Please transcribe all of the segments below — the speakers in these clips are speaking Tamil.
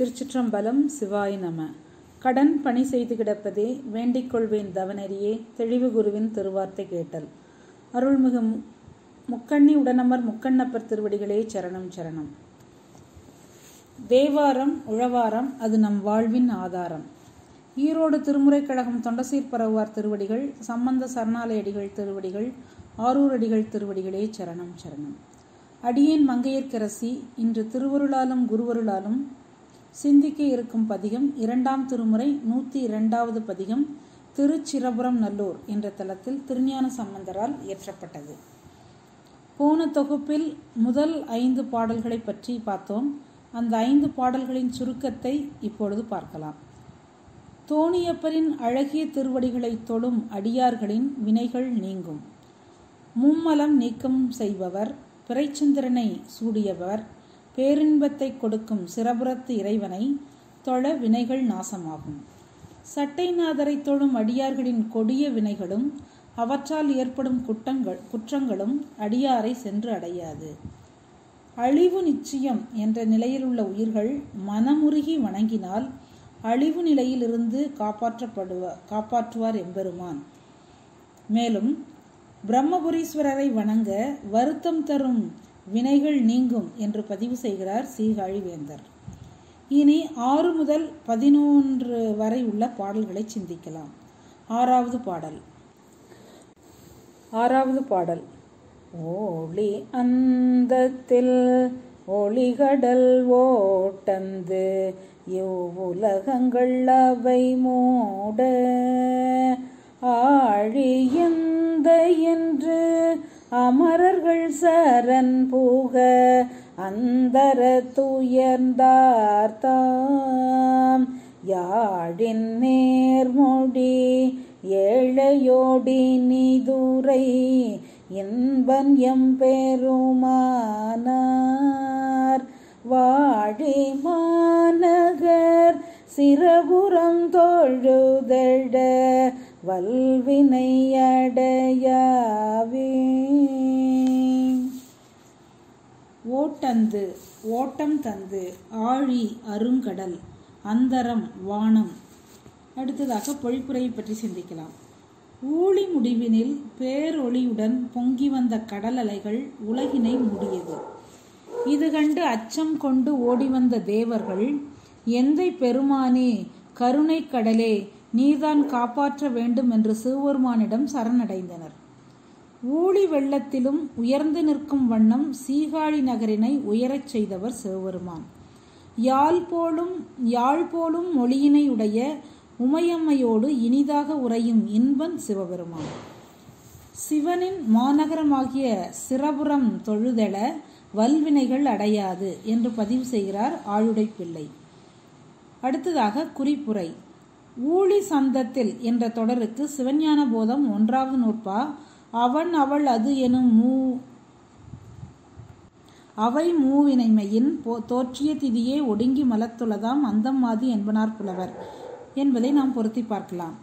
திருச்சிற்றம்பலம். சிவாய நம. கடன் பணி செய்து கிடப்பதே வேண்டிக் கொள்வேன் தவநெறியே தெளிவு குருவின் திருவார்த்தை கேட்டல். அருள்மிகு முக்கண்ணி உடனமர் முக்கண்ணப்பர் திருவடிகளே சரணம் சரணம். தேவாரம் உழவாரம் அது நம் வாழ்வின் ஆதாரம். ஈரோடு திருமுறைக் கழகம் தொண்டசீர் பரவுவார் திருவடிகள், சம்பந்த சரணாலயடிகள் திருவடிகள், ஆரூரடிகள் திருவடிகளே சரணம் சரணம். அடியேன் மங்கையர்க்கரசி இன்று திருவருளாலும் குருவருளாலும் சிந்திக்க இருக்கும் பதிகம் 2ஆம் திருமுறை 102வது பதிகம் திருச்சிரபுரம் நல்லூர் என்ற தலத்தில் திருஞான சம்பந்தரால் இயற்றப்பட்டது. போன தொகுப்பில் முதல் 5 பாடல்களை பற்றி பார்த்தோம். அந்த 5 பாடல்களின் சுருக்கத்தை இப்பொழுது பார்க்கலாம். தோணியப்பரின் அழகிய திருவடிகளை தொழும் அடியார்களின் வினைகள் நீங்கும். மும்மலம் நீக்கம் செய்பவர், பிறைச்சந்திரனை சூடியவர், பேரின்பத்தை கொடுக்கும் சிரபுரத்து இறைவனை தொழ வினைகள் நாசமாகும். சட்டைநாதரை தொழும் அடியார்களின் கொடிய வினைகளும் அவற்றால் ஏற்படும் குற்றங்களும் அடியாரை சென்று அடையாது. அழிவு நிச்சயம் என்ற நிலையில் உள்ள உயிர்கள் மனமுருகி வணங்கினால் அழிவு நிலையிலிருந்து காப்பாற்றுவார் எம்பெருமான். மேலும் பிரம்மபுரீஸ்வரரை வணங்க வருத்தம் தரும் வினைகள் நீங்கும் என்று பதிவு செய்கிறார் சீகாழி வேந்தர். இனி 6 முதல் 11 வரை உள்ள பாடல்களை சிந்திக்கலாம். 6வது பாடல். ஓளி அந்தத்தில் ஒளிகடல் ஓட்டந்து இவ்வுலகங்கள் அவை மூட ஆழியந்த என்று அமரர்கள் சரண் புக அந்தர துயர்ந்தார்த்தாம் யாழின் நேர்மொழி ஏழையோடி நீதுரை இன்பன் எம்பெருமானார் வாழி மாநகர் சிரபுரம் தொழுதெழ வல்வினை அடையாவே. ஓட்டந்து ஓட்டம் தந்து, ஆழி அருங்கடல், அந்தரம் வானம். அடுத்ததாக பொழிப்புரையை பற்றி சிந்திக்கலாம். ஊழி முடிவினில் பேரொளியுடன் பொங்கி வந்த கடல் அலைகள் உலகினை மூடியது. இது கண்டு அச்சம் கொண்டு ஓடி வந்த தேவர்கள், எந்தை பெருமானே கருணை கடலே நீர்தான் காப்பாற்ற வேண்டும் என்று சிவபெருமானிடம் சரணடைந்தனர். ஊழி வெள்ளத்திலும் உயர்ந்து நிற்கும் வண்ணம் சீகாழி நகரினை உயரச் செய்தவர் சிவபெருமான். யாழ் போலும் மொழியினை உடைய உமையம்மையோடு இனிதாக உறையும் இன்பன் சிவபெருமான். சிவனின் மாநகரமாகிய சிரபுரம் தொழுதெழ வல்வினைகள் அடையாது என்று பதிவு செய்கிறார் ஆழுடை பிள்ளை. அடுத்ததாக குறிப்புரை. ஊழி சந்தத்தில் என்ற தொடருக்கு சிவஞான போதம் 1வது நூற்பா அவன் அவள் அது எனும் அவை மூவினைமையின் தோற்றிய திதியே ஒடுங்கி மலத்துளதாம் அந்தம்மாதி என்பனார் புலவர் என்பதை நாம் பொருத்தி பார்க்கலாம்.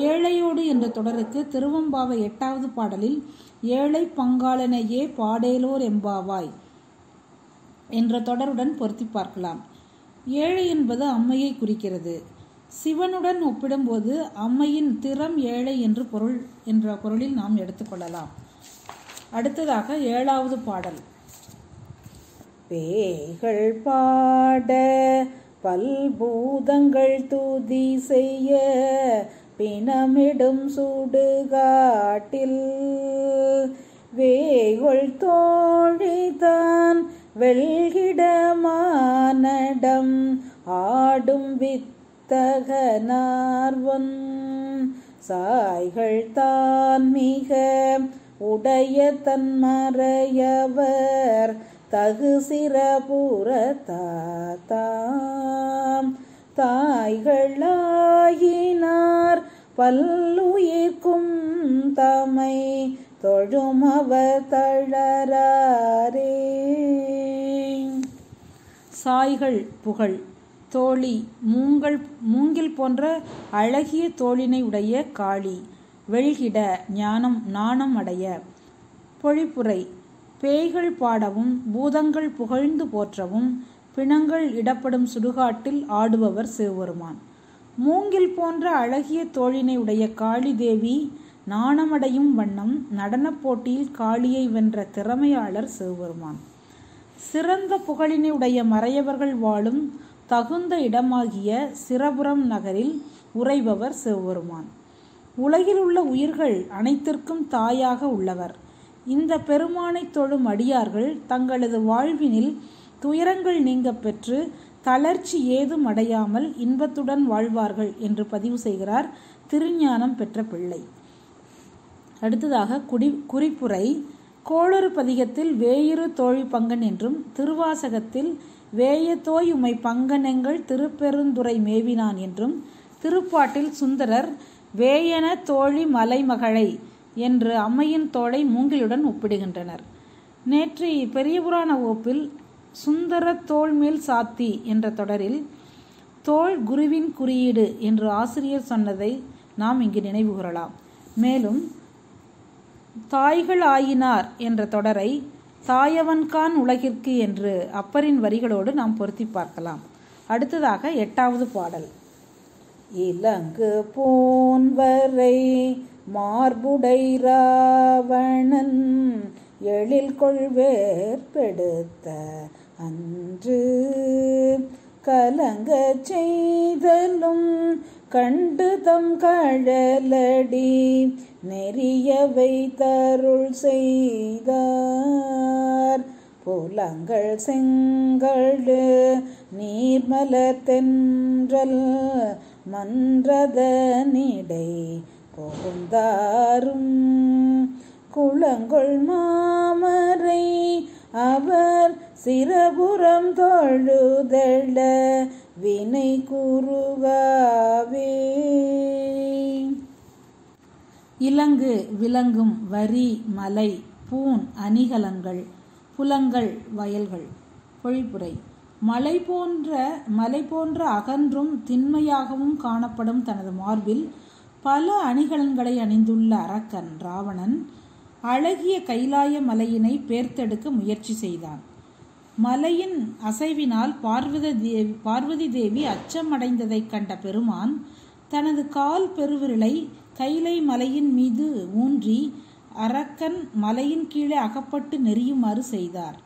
ஏழையோடு என்ற தொடருக்கு திருவம்பாவை 8வது பாடலில் ஏழை பங்காளனையே பாடேலோர் எம்பாவாய் என்ற தொடருடன் பொருத்தி பார்க்கலாம். ஏழை என்பது அம்மையை குறிக்கிறது. சிவனுடன் ஒப்பிடும்போது அம்மையின் திறம் ஏழை என்று என்ற பொருளில் நாம் எடுத்துக்கொள்ளலாம். அடுத்ததாக 7வது பாடல். பேய்கள் பாட பல்பூதங்கள் துதி செய்ய பிணமிடும் சுடுகாட்டில் வேய்கொள் தோழிதான் வெள்கிடமானடம் ஆடும் வித்தகனார்வன் சாய்கள் தான் மிக உடைய தன்மறையவர் தகு சிரபுரத்தாம் தாய்களாயினார் பல்லுயிர்க்கும் தமை தொழுமவர் தளராரே. சாய்கள் புகழ், தோழி மூங்கில் போன்ற அழகிய தோளினை உடைய காளி, வெள்கிட நாணம் அடைய. பொழிப்புரை. பேய்கள் பாடவும் பூதங்கள் புகழ்ந்து போற்றவும் பிணங்கள் இடப்படும் சுடுகாட்டில் ஆடுபவர் சிவபெருமான். மூங்கில் போன்ற அழகிய தோழினை உடைய காளி தேவி நாணமடையும் வண்ணம் நடனப் போட்டியில் காளியை வென்ற திறமையாளர் சிவபெருமான். சிறந்த புகழினை உடைய மறையவர்கள் வாழும் தகுந்த இடமாகிய சிரபுரம் நகரில் உறைபவர் சிவபெருமான். உலகில் உள்ள உயிர்கள் அனைத்திற்கும் தாயாக உள்ளவர். இந்த பெருமானை தொழும் அடியார்கள் தங்களது வாழ்வினில் துயரங்கள் நீங்க பெற்று தளர்ச்சி ஏதும் அடையாமல் இன்பத்துடன் வாழ்வார்கள் என்று பதிவு செய்கிறார் திருஞானம் பெற்ற பிள்ளை. அடுத்ததாக குறிப்புரை. கோளறு பதிகத்தில் வேயிறு தோழி பங்கன் என்றும், திருவாசகத்தில் வேயத்தோய் உமை பங்கனெங்கள் திருப்பெருந்துறை மேவினான் என்றும், திருப்பாட்டில் சுந்தரர் வேயன தோழி மலைமகளை என்று அம்மையின் தோளை மூங்கிலுடன் ஒப்பிடுகின்றனர். நேற்று பெரிய புராண வகுப்பில் சுந்தர தோள் மேல் சாத்தி என்ற தொடரில் தோள் குருவின் குறியீடு என்று ஆசிரியர் சொன்னதை நாம் இங்கு நினைவு கூறலாம். மேலும் தாய்கள் ஆயினார் என்ற தொடரை தாயவன்கான் உலகிற்கு என்று அப்பரின் வரிகளோடு நாம் பொருத்தி பார்க்கலாம். அடுத்ததாக 8வது பாடல். இலங்கு போன்வரை மார்புடை ராவணன் எழில் கொள்வேற்பெடுத்த அன்று கலங்க செய்தலும் கண்டு தம் கழலடி நெறியவை தருள் செய்தார். புலங்கள் செங்கழு நீர்மலர் தென்றல் மன்றதனிடை புகுந்தாரும் குளங்கொள் மாமரை அவர் சிரபுரம் தொழுதெழ வினை கூறுகாவே. இலங்கு விளங்கும் வரி மலை பூன் அணிகலன்கள் புலங்கள் வயல்கள். பொழிப்புரை. மலை போன்ற அகன்றும் திண்மையாகவும் காணப்படும் தனது மார்பில் பல அணிகலன்களை அணிந்துள்ள அரக்கன் ராவணன் அழகிய கைலாய மலையினை பேர்த்தெடுக்க முயற்சி செய்தான். மலையின் அசைவினால் பார்வதி தேவி அச்சமடைந்ததைக் கண்ட பெருமான் தனது கால் பெருவிரலை கைலை மலையின் மீது ஊன்றி அரக்கன் மலையின் கீழே அகப்பட்டு நெறியுமாறு செய்தார்.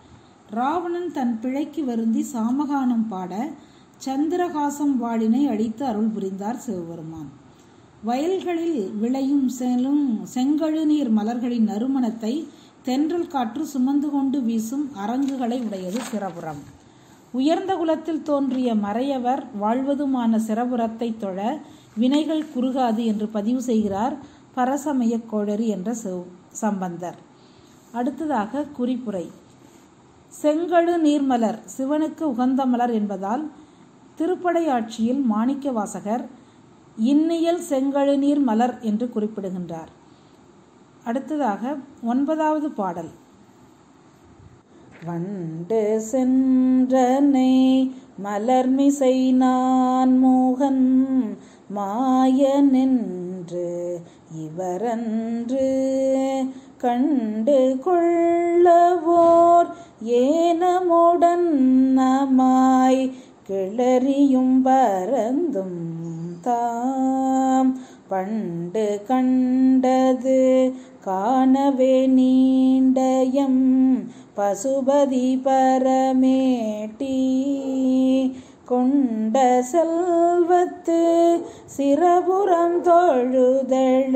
ராவணன் தன் பிழைக்கு வருந்தி சாமகானம் பாட சந்திரகாசம் வாளினை அடித்து அருள் புரிந்தார் சிவபெருமான். வயல்களில் விளையும் செங்கழு நீர் மலர்களின் நறுமணத்தை தென்றல் காற்று சுமந்து கொண்டு வீசும் அரங்குகளை உடையது சிரபுரம். உயர்ந்த குலத்தில் தோன்றிய மறையவர் வாழ்வதுமான சிரபுரத்தை தொழ வினைகள் குறுகாது என்று பதிவு செய்கிறார் பரசமய கோடரி என்ற சம்பந்தர். அடுத்ததாக குறிப்புரை. செங்கழு நீர்மலர் சிவனுக்கு உகந்த மலர் என்பதால் திருப்படையாட்சியில் மாணிக்க வாசகர் இன்னியல் செங்கழு நீர் மலர் என்று குறிப்பிடுகின்றார். அடுத்ததாக 9வது பாடல். வண்டு சென்றனை மலர்மிசை நான் மோகன் மாயனென்று இவரன்று கண்டு கொள்ளவோர் ஏனமுடன் நமாய் கிளறியும் பரந்தும் தாம் பண்டு கண்டது காணவே நீண்டயம் பசுபதி பரமேட்டி கொண்ட செல்வத்து சிரபுரம் தொழுதெழ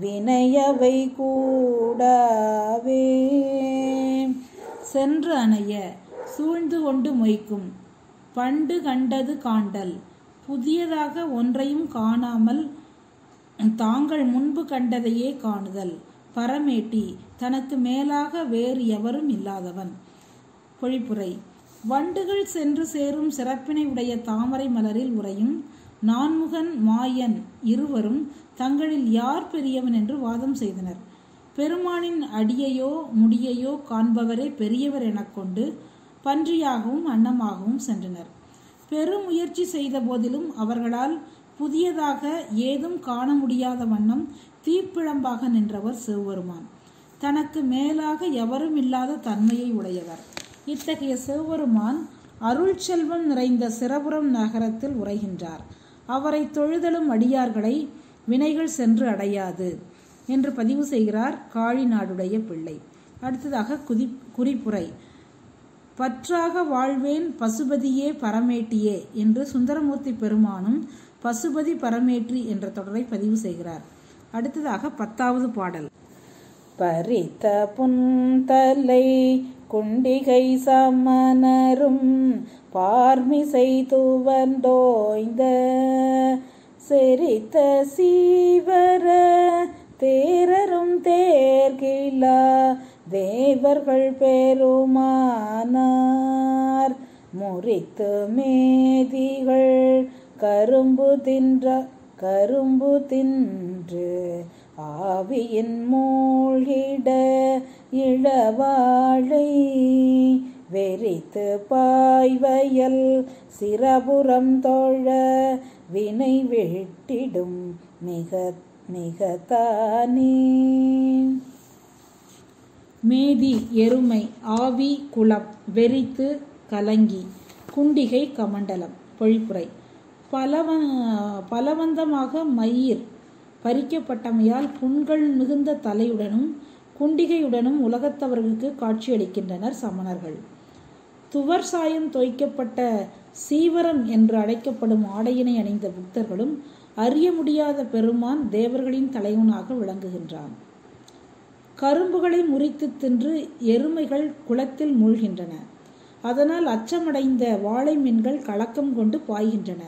வினையவை கூடாவே. சென்று அணைய சூழ்ந்து கொண்டு மொய்க்கும் பண்டு கண்டது காண்டல் புதியதாக ஒன்றையும் காணாமல் தாங்கள் முன்பு கண்டதையே காணுதல் பரமேட்டி தனக்கு மேலாக வேறு எவரும் இல்லாதவன். பொழிப்புரை. வண்டுகள் சென்று சேரும் சிறப்பினை உடைய தாமரை மலரில் உறையும் நான்முகன் மாயன் இருவரும் தங்களில் யார் பெரியவன் என்று வாதம் செய்தனர். பெருமானின் அடியையோ முடியையோ காண்பவரே பெரியவர் எனக் கொண்டு பன்றியாகவும் அன்னமாகவும் சென்றனர். பெருமுயற்சி செய்த போதிலும் அவர்களால் புதியதாக ஏதும் காண முடியாத வண்ணம் தீப்பிழம்பாக நின்றவர் சிவபெருமான். தனக்கு மேலாக எவரும் இல்லாத தன்மையை உடையவர். இத்தகைய சிவபெருமான் அருள் செல்வம் நிறைந்த சிரபுரம் நகரத்தில் உரைகின்றார். அவரை தொழுதலும் அடியார்களை வினைகள் சென்று அடையாது என்று பதிவு செய்கிறார் காழிநாடுடைய பிள்ளை. அடுத்ததாக குறிப்புரை. பற்றாக வாழ்வேன் பசுபதியே பரமேட்டியே என்று சுந்தரமூர்த்தி பெருமானும் பசுபதி பரமேற்றி என்ற தொடரை பதிவு செய்கிறார். அடுத்ததாக 10வது பாடல். பறித்த புன்தலை குண்டிகை சமணரும் பார்மிசை துவந்தோய்ந்த செரித்த சீவர தேரரும் தேர்கிலா தேவர்கள் பெருமானார் முறித்து மேதிகள் கரும்பு தின்று ஆவியின் மூழ்கிட இளவாழை வெறித்து பாய்வயல் சிரபுரம் தோழ வினை வெட்டிடும் மிகத்தானே. மேதி எருமை, ஆவி குளம், வெறித்து கலங்கி, குண்டிகை கமண்டலம். பொழிப்புரை. பலவந்தமாக மயிர் பறிக்கப்பட்டமையால் புண்கள் மிகுந்த தலையுடனும் குண்டிகையுடனும் உலகத்தவர்களுக்கு காட்சியளிக்கின்றனர் சமணர்கள். துவர் சாயம் தோய்க்கப்பட்ட சீவரம் என்று அழைக்கப்படும் ஆடையினை அணிந்த புத்தர்களும் அறிய முடியாத பெருமான் தேவர்களின் தலைவனாக விளங்குகின்றான். கரும்புகளை முறித்து தின்று எருமைகள் குளத்தில் மூழ்கின்றன. அதனால் அச்சமடைந்த வாழை மீன்கள் கலக்கம் கொண்டு பாய்கின்றன.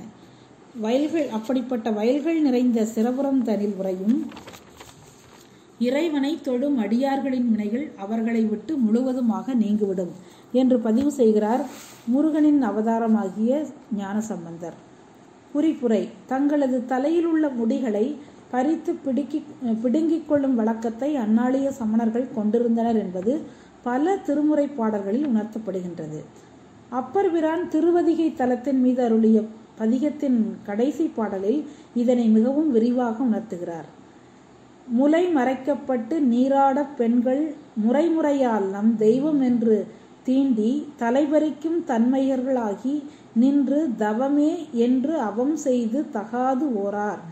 அப்படிப்பட்ட வயல்கள் நிறைந்த சிரபுரம் தனில் உறையும் இறைவனை தொடும் அடியார்களின் வினைகள் அவர்களை விட்டு முழுவதுமாக நீங்கிவிடும் என்று பதிவு செய்கிறார் முருகனின் அவதாரமாகிய ஞானசம்பந்தர். குறிப்புரை. தங்களது தலையில் உள்ள முடிகளை பறித்து பிடுங்கிக் கொள்ளும் வழக்கத்தை அந்நாளிய சமணர்கள் கொண்டிருந்தனர் என்பது பல திருமுறை பாடல்களில் உணர்த்தப்படுகின்றது. அப்பர் பிரான் திருவதிகை தலத்தின் மீது அருளிய பதிகத்தின் கடைசி பாடலில் இதனை மிகவும் விரிவாக உணர்த்துகிறார். முலை மறைக்கப்பட்டு நீராட பெண்கள் முறைமுறையால் நம் தெய்வம் என்று தீண்டி தலைபறிக்கும் தன்மையர்களாகி நின்று தவமே என்று அவம் செய்து தகாது ஓரார்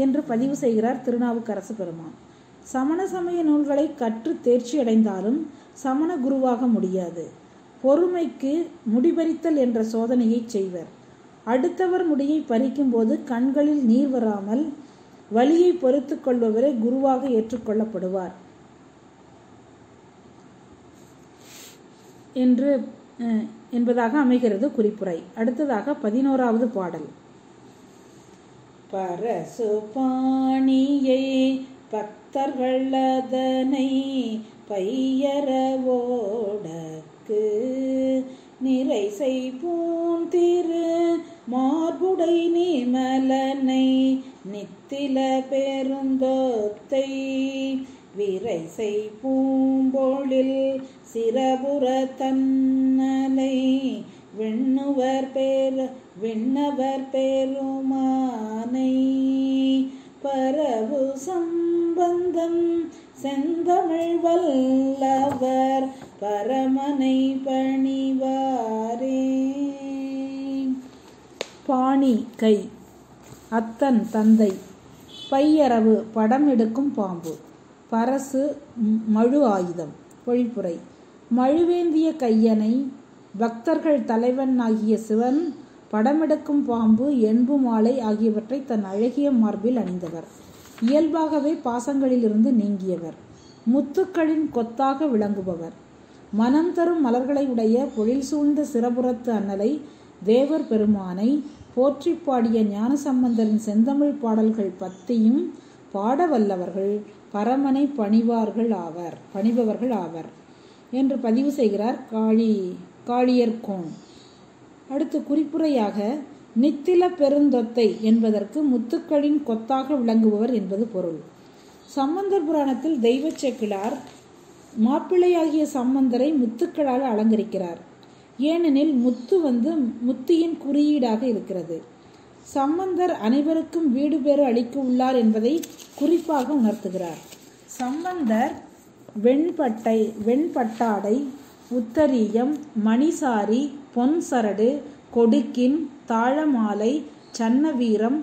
என்று பதிவு செய்கிறார் திருநாவுக்கரசு பெருமான். சமண சமய நூல்களை கற்று தேர்ச்சி அடைந்தாலும் சமண குருவாக முடியாது. பொறுமைக்கு முடிபறித்தல் என்ற சோதனையை செய்வர். அடுத்தவர் முடியை பறிக்கும் போது கண்களில் நீர் வராமல் வலியை பொறுத்து கொள்பவரே குருவாக ஏற்றுக்கொள்ளப்படுவார் என்பதாக அமைகிறது குறிப்புரை. அடுத்ததாக 11வது பாடல். பரசு பாணியை பக்தர்கள் அதனை பையரவோடக்கு நிறைசை பூந்திரு மார்புடை நீமலனை நித்தில பெருந்தோத்தை விரைசை பூம்பொழில் சிரபுர தன்னலை விண்ணவர் பெருமானை பரவு சம்பந்தம் செந்தமிழ் வல்லவர் பரமனை பணிவாரே. பாணி கை, அத்தன் தந்தை, பையரவு படம் எடுக்கும் பாம்பு, பரசு மழு ஆயுதம். பொழிப்புரை. மழுவேந்திய கையனை பக்தர்கள் தலைவன் ஆகிய சிவன் படமெடுக்கும் பாம்பு என்பு மாலை ஆகியவற்றை தன் அழகிய மார்பில் அணிந்தவர். இயல்பாகவே பாசங்களிலிருந்து நீங்கியவர். முத்துக்களின் கொத்தாக விளங்குபவர். மனம் தரும் மலர்களை உடைய பொழில் சூழ்ந்த சிரபுரத்து அன்னலை தேவர் பெருமானை போற்றி பாடிய ஞானசம்பந்தரின் செந்தமிழ் பாடல்கள் பத்தியும் பாட வல்லவர்கள் பரமனை பணிபவர்கள் ஆவர் என்று பதிவு செய்கிறார் காளியர்கோன். அடுத்து குறிப்புரையாக நித்தில பெருந்தொத்தை என்பதற்கு முத்துக்களின் கொத்தாக விளங்குபவர் என்பது பொருள். சம்பந்தர் புராணத்தில் தெய்வ சேக்கிழார் மாப்பிள்ளையாகிய சம்பந்தரை முத்துக்களால் அலங்கரிக்கிறார். ஏனெனில் முத்து முத்தியின் குறியீடாக இருக்கிறது. சம்பந்தர் அனைவருக்கும் வீடு பேறு அளிக்க உள்ளார் என்பதை குறிப்பாக உணர்த்துகிறார். சம்பந்தர் வெண்பட்டாடை உத்தரீயம், மணிசாரி, பொன் சரடு, கொடுக்கின், தாழமாலை, சன்னவீரம்,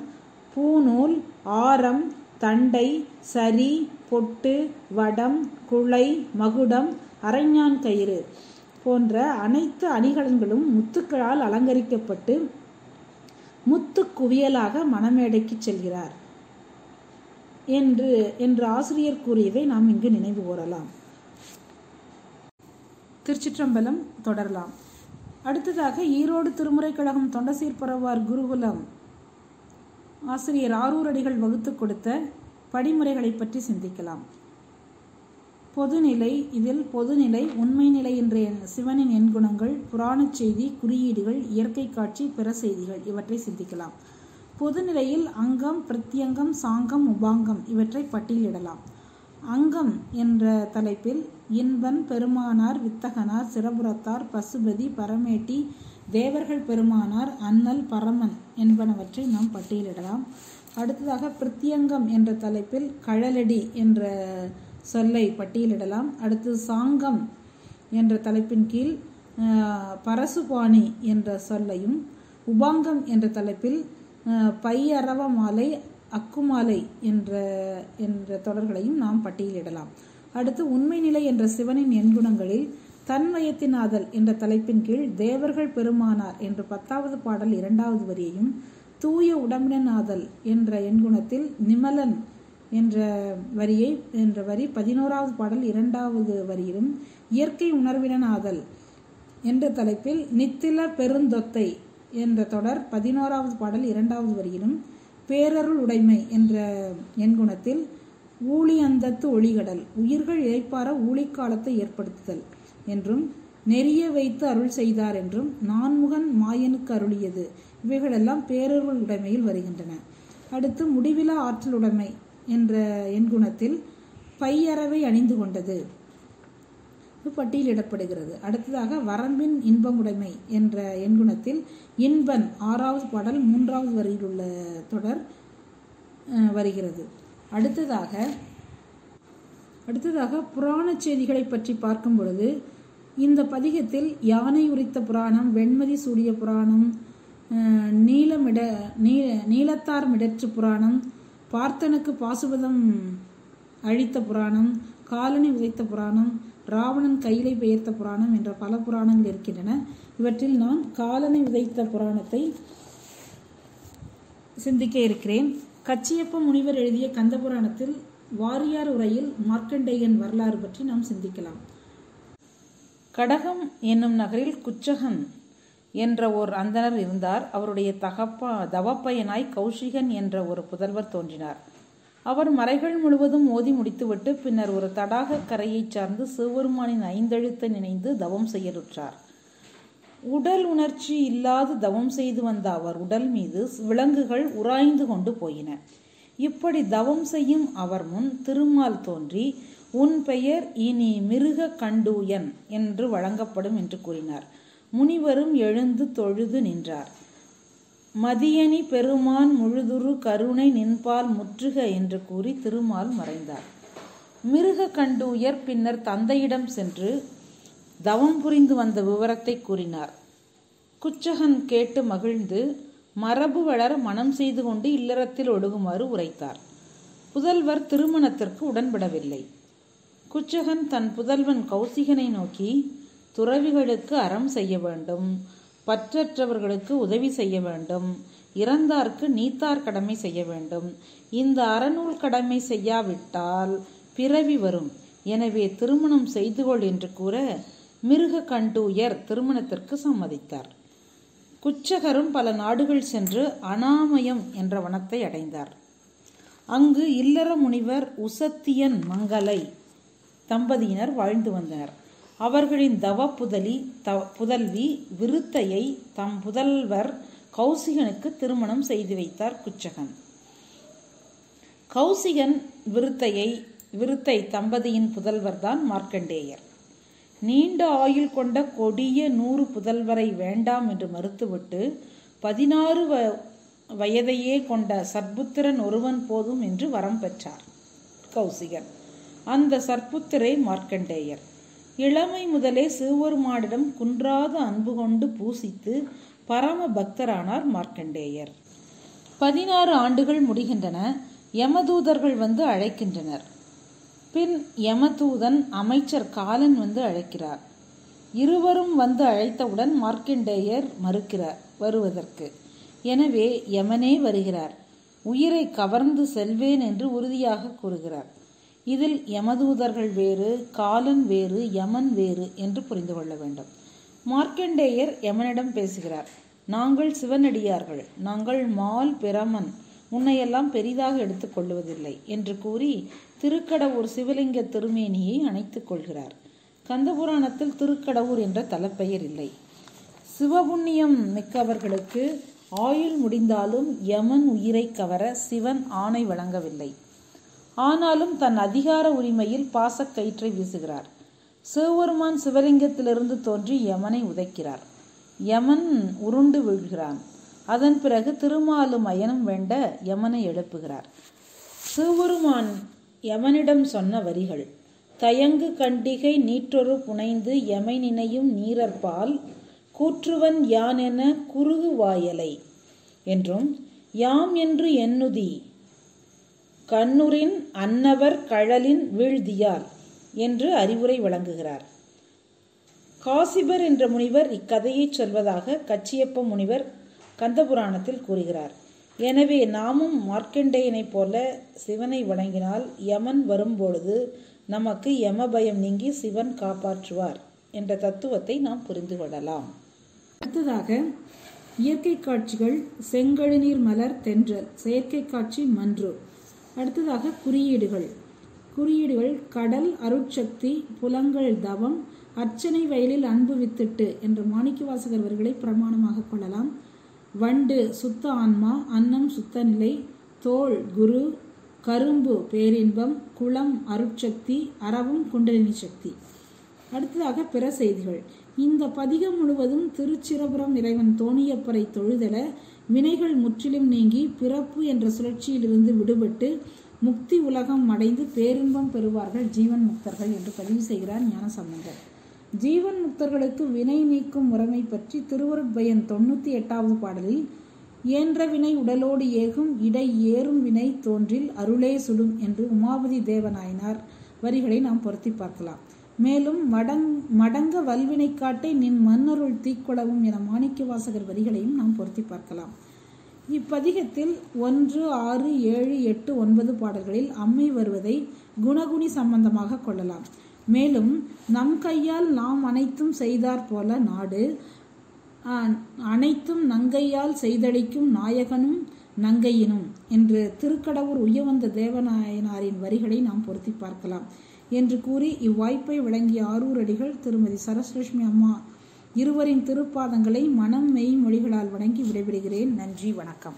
பூநூல், ஆரம், தண்டை, சரி, பொட்டு, வடம், குழை, மகுடம், அரைஞான் கயிறு போன்ற அனைத்து அணிகலன்களும் முத்துக்களால் அலங்கரிக்கப்பட்டு முத்து குவியலாக மணமேடைக்கு செல்கிறார் என்று ஆசிரியர் கூறியதை நாம் இங்கு நினைவு கூறலாம். திருச்சிற்றம்பலம் தொடரலாம். அடுத்ததாக ஈரோடு திருமுறை கழகம் தொண்டசீர்பரவார் குருகுலம் ஆசிரியர் ஆரூரடிகள் வகுத்து கொடுத்த படிமுறைகளை பற்றி சிந்திக்கலாம். பொதுநிலை. இதில் பொதுநிலை, உண்மை நிலை என்ற சிவனின் எண்குணங்கள், புராணச் செய்தி, குறியீடுகள், இயற்கை காட்சி, பிற செய்திகள் இவற்றை சிந்திக்கலாம். பொதுநிலையில் அங்கம், பிரத்யங்கம், சாங்கம், உபாங்கம் இவற்றை பட்டியலிடலாம். அங்கம் என்ற தலைப்பில் இன்பன், பெருமானார், வித்தகனார், சிறபுரத்தார், பசுபதி, பரமேட்டி, தேவர்கள் பெருமானார், அண்ணல், பரமன் என்பனவற்றை நாம் பட்டியலிடலாம். அடுத்ததாக பிரத்யங்கம் என்ற தலைப்பில் கழலடி என்ற சொல்லை பட்டியலிடலாம். அடுத்து சாங்கம் என்ற தலைப்பின் கீழ் பரசுபாணி என்ற சொல்லையும், உபாங்கம் என்ற தலைப்பில் பையரவ மாலை, அக்குமாலை என்ற தொடர்களையும் நாம் பட்டியலிடலாம். அடுத்து உண்மை நிலை என்ற சிவனின் எண்குணங்களில் தன்வயத்தினாதல் என்ற தலைப்பின் கீழ் தேவர்கள் பெருமானார் என்ற 10வது பாடல் 2வது வரியையும், தூய உடம்பினாதல் என்ற எண்குணத்தில் நிமலன் என்ற வரி 11வது பாடல் 2வது வரியிலும், இயற்கை உணர்வினாதல் என்ற தலைப்பில் நித்தில பெருந்தொத்தை என்ற தொடர் 11வது பாடல் 2வது வரியிலும், பேரருள் உடைமை என்ற எண்குணத்தில் ஊழி அந்தத்து ஒளிகடல், உயிர்கள் இழைப்பார ஊழிக்காலத்தை ஏற்படுத்துதல் என்றும், நெறிய வைத்து அருள் செய்தார் என்றும், நான்முகன் மாயனுக்கு அருளியது இவைகளெல்லாம் பேரருள் உடைமையில் வருகின்றன. அடுத்து முடிவிலா ஆற்றல் உடைமை என்ற எண்குணத்தில் பையறவை அணிந்து கொண்டது பட்டியலிடப்படுகிறது. அடுத்ததாக வரம்பின் இன்பமுடைமை என்ற எண்குணத்தில் இன்பன் 6வது பாடல் 3வது வரியில் உள்ள தொடர் வருகிறது. அடுத்ததாக புராண செய்திகளை பற்றி பார்க்கும் பொழுது இந்த பதிகத்தில் யானை உரித்த புராணம், வெண்மதி சூடிய புராணம், நீலத்தார் மிடற்று புராணம், பார்த்தனுக்கு பாசுபதம் அழித்த புராணம், காலனை உதைத்த புராணம், ராவணன் கையிலை பெயர்த்த புராணம் என்ற பல புராணங்கள் இருக்கின்றன. இவற்றில் நான் காலனை உதைத்த புராணத்தை சிந்திக்க இருக்கிறேன். கச்சியப்ப முனிவர் எழுதிய கந்த புராணத்தில் வாரியார் உரையில் மார்க்கண்டேயன் வரலாறு பற்றி நாம் சிந்திக்கலாம். கடகம் என்னும் நகரில் குச்சகன் என்ற ஓர் அந்தனர் இருந்தார். அவருடைய தவப்பயனாய் கௌஷிகன் என்ற ஒரு புதல்வர் தோன்றினார். அவர் மறைகள் முழுவதும் ஓதி முடித்துவிட்டு பின்னர் ஒரு தடாக கரையை சார்ந்து சிவபெருமானின் 5 எழுத்தை நினைந்து தவம் செய்யலுற்றார். உடல் உணர்ச்சி இல்லாது தவம் செய்து வந்த அவர் உடல் மீது விலங்குகள் உராய்ந்து கொண்டு போயின. இப்படி தவம் செய்யும் அவர் முன் திருமால் தோன்றி, உன் பெயர் இனி மிருக கண்டூயன் என்று வழங்கப்படும் என்று கூறினார். முனிவரும் எழுந்து தொழுது நின்றார். மதியனி பெருமான் முழுதுரு கருணை நின்பால் முற்றுக என்று கூறி திருமால் மறைந்தார். மிருக கண்டூயர் பின்னர் தந்தையிடம் சென்று தவம் புரிந்து வந்த விவரத்தை கூறினார். குச்சகன் கேட்டு மகிழ்ந்து மரபு வளர மனம் செய்து கொண்டு இல்லறத்தில் ஒழுகுமாறு உரைத்தார். புதல்வர் திருமணத்திற்கு உடன்படவில்லை. குச்சகன் தன் புதல்வன் கௌசிகனை நோக்கி, துறவிகளுக்கு அறம் செய்ய வேண்டும், பற்றற்றவர்களுக்கு உதவி செய்ய வேண்டும், இறந்தார்க்கு நீத்தார் கடமை செய்ய வேண்டும். இந்த அறநூல் கடமை செய்யாவிட்டால் பிறவி வரும். எனவே திருமணம் செய்து கொள் என்று கூற மிருக கண்டூயர் திருமணத்திற்கு சம்மதித்தார். குச்சகரும் பல நாடுகள் சென்று அனாமயம் என்ற வனத்தை அடைந்தார். அங்கு இல்லற முனிவர் உசத்தியன் மங்கலை தம்பதியினர் வாழ்ந்து வந்தனர். அவர்களின் தவ புதல்வி விருத்தையை தம் புதல்வர் கௌசிகனுக்கு திருமணம் செய்து வைத்தார் குச்சகன். கௌசிகன் விருத்தை தம்பதியின் புதல்வர் தான் மார்க்கண்டேயர். நீண்ட ஆயுள் கொண்ட கொடிய 100 புதல்வரை வேண்டாம் என்று மறுத்துவிட்டு 16 வயதையே கொண்ட சற்புத்திரன் ஒருவன் போதும் என்று வரம் பெற்றார் கௌசிகன். அந்த சற்புத்திரே மார்க்கண்டேயர். இளமை முதலே சிவபெருமானிடம் குன்றாத அன்பு கொண்டு பூசித்து பரம பக்தரானார் மார்க்கண்டேயர். 16 ஆண்டுகள் முடிகின்றன. யமதூதர்கள் வந்து அழைக்கின்றனர். பின் யமதூதன் அமைச்சர் காலன் வந்து அழைக்கிறார். இருவரும் வந்து அழைத்தவுடன் மார்க்கண்டேயர் மறுக்கிறார் வருவதற்கு. எனவே யமனே வருகிறார். உயிரை கவர்ந்து செல்வேன் என்று உறுதியாக கூறுகிறார். இதில் யமதூதர்கள் வேறு, காலன் வேறு, யமன் வேறு என்று புரிந்து கொள்ள வேண்டும். மார்க்கண்டேயர் யமனிடம் பேசுகிறார். நாங்கள் சிவனடியார்கள், நாங்கள் மால் பிரமன், உன்னையெல்லாம் பெரிதாக எடுத்துக் கொள்வதில்லை என்று கூறி திருக்கடவூர் சிவலிங்க திருமேனியை அணைத்துக் கொள்கிறார். கந்தபுராணத்தில் திருக்கடவூர் என்ற தலப்பெயர் இல்லை. சிவபுண்ணியம் மிக்கவர்களுக்கு ஆயுள் முடிந்தாலும் யமன் உயிரை கவர சிவன் ஆணை வழங்கவில்லை. ஆனாலும் தன் அதிகார உரிமையில் பாசக்கயிற்றை வீசுகிறார். சிவபெருமான் சிவலிங்கத்திலிருந்து தோன்றி யமனை உதைக்கிறார். யமன் உருண்டு வீழ்கிறான். அதன் பிறகு திருமாலும் அயனும் வேண்ட யமனை எழுப்புகிறார். சிவபெருமான் யமனிடம் சொன்ன வரிகள்: தயங்கு கண்டிகை நீற்றொரு புனைந்து எமை நினையும் நீரற்பால் கூற்றுவன் யான் என குறுகு வாயலை என்றும், யாம் என்று எண்ணுதி கண்ணுரின் அன்னவர் கழலின் வீழ்தியால் என்று அறிவுரை வழங்குகிறார். காசிபர் என்ற முனிவர் இக்கதையை சொல்வதாக கச்சியப்ப முனிவர் கந்தபுராணத்தில் கூறுகிறார். எனவே நாமும் மார்க்கண்டேயனைப் போல சிவனை வணங்கினால் யமன் வரும்பொழுது நமக்கு யம பயம் நீங்கி சிவன் காப்பாற்றுவார் என்ற தத்துவத்தை நாம் புரிந்து கொள்ளலாம். அடுத்ததாக இயற்கை காட்சிகள்: செங்கழுநீர் மலர் தென்றல். செயற்கை காட்சி மன்று. அடுத்ததாக குறியீடுகள். கடல் அருட்சக்தி, புலங்கள் தவம், அர்ச்சனை வயலில் அன்பு வித்திட்டு என்ற மாணிக்கவாசகர் வரிகளை பிரமாணமாக கொள்ளலாம். வண்டு சுத்த ஆன்மா, அன்னம் சுத்த நிலை, தோல் குரு, கரும்பு பேரின்பம், குளம் அருட்சக்தி, அரவம் குண்டலினி சக்தி. அடுத்ததாக பிற செய்திகள். இந்த பதிகம் முழுவதும் திருச்சிரபுரம் இறைவன் தோணியப்பரை தொழுதல வினைகள் முற்றிலும் நீங்கி பிறப்பு என்ற சுழற்சியிலிருந்து விடுபட்டு முக்தி உலகம் அடைந்து பேரின்பம் பெறுவார்கள் ஜீவன் முக்தர்கள் என்று பதிவு செய்கிறார் ஞானசம்பந்தர். ஜீவன் முக்தர்களுக்கு வினை நீக்கும் முறைமை பற்றி திருவருட்பயன் 98வது பாடலில் ஏன்ற வினை உடலோடு ஏகும் இடை ஏறும் வினை தோன்றில் அருளே சுடும் என்று உமாபதி தேவநாயனார் வரிகளை நாம் பொருத்தி பார்க்கலாம். மேலும் மடங்க வல்வினை காட்டை நின் மன்னருள் தீக்குளவும் என மாணிக்கவாசகர் வரிகளையும் நாம் பொருத்தி பார்க்கலாம். இப்பதிகத்தில் 1, 6, 7, 8, 9 பாடல்களில் அம்மை வருவதை குணகுணி சம்பந்தமாக கொள்ளலாம். மேலும் நம் கையால் நாம் அனைத்தும் செய்தார் போல நாடு அனைத்தும் நங்கையால் செய்தளிக்கும் நாயகனும் நங்கையினும் என்று திருக்கடவூர் உய்யவந்த தேவநாயனாரின் வரிகளை நாம் பொருத்தி பார்க்கலாம் என்று கூறி இவ்வாய்ப்பை வழங்கிய ஆரூர் அடிகள் திருமதி சரஸ்லட்சுமி அம்மா இருவரின் திருப்பாதங்களை மனம் மெய் மொழிகளால் வணங்கி விடைபெறுகிறேன். நன்றி, வணக்கம்.